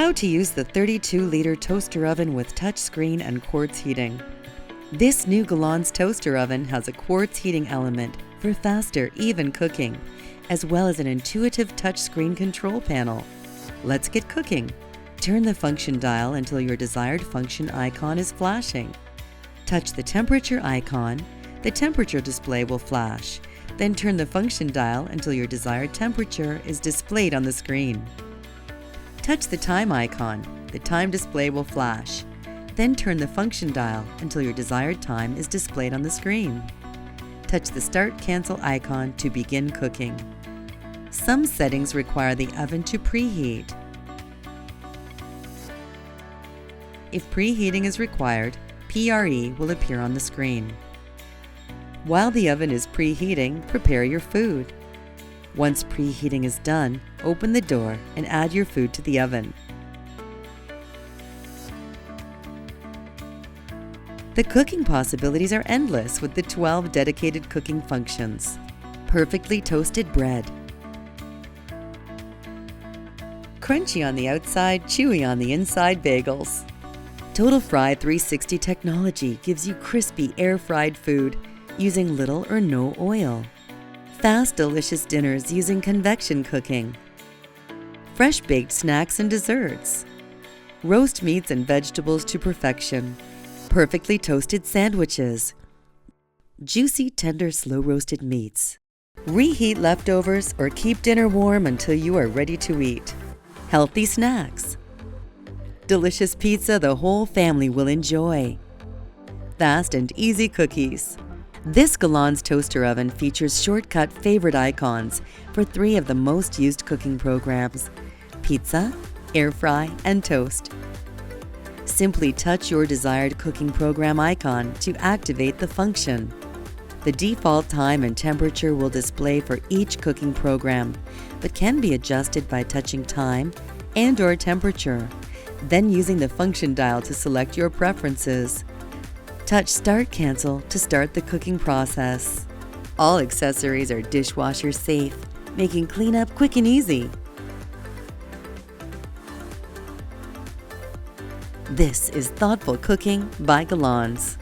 How to use the 32-liter toaster oven with touchscreen and quartz heating. This new Galanz toaster oven has a quartz heating element for faster, even cooking, as well as an intuitive touchscreen control panel. Let's get cooking. Turn the function dial until your desired function icon is flashing. Touch the temperature icon. The temperature display will flash. Then turn the function dial until your desired temperature is displayed on the screen. Touch the time icon. The time display will flash. Then turn the function dial until your desired time is displayed on the screen. Touch the Start Cancel icon to begin cooking. Some settings require the oven to preheat. If preheating is required, PRE will appear on the screen. While the oven is preheating, prepare your food. Once preheating is done, open the door and add your food to the oven. The cooking possibilities are endless with the 12 dedicated cooking functions. Perfectly toasted bread. Crunchy on the outside, chewy on the inside bagels. TotalFry 360 technology gives you crispy air-fried food using little or no oil. Fast, delicious dinners using convection cooking. Fresh-baked snacks and desserts. Roast meats and vegetables to perfection. Perfectly toasted sandwiches. Juicy, tender, slow-roasted meats. Reheat leftovers or keep dinner warm until you are ready to eat. Healthy snacks. Delicious pizza the whole family will enjoy. Fast and easy cookies. This Galanz toaster oven features shortcut favorite icons for 3 of the most used cooking programs: pizza, air fry, and toast. Simply touch your desired cooking program icon to activate the function. The default time and temperature will display for each cooking program, but can be adjusted by touching time and/or temperature, then using the function dial to select your preferences. Touch Start Cancel to start the cooking process. All accessories are dishwasher safe, making cleanup quick and easy. This is Thoughtful Cooking by Galanz.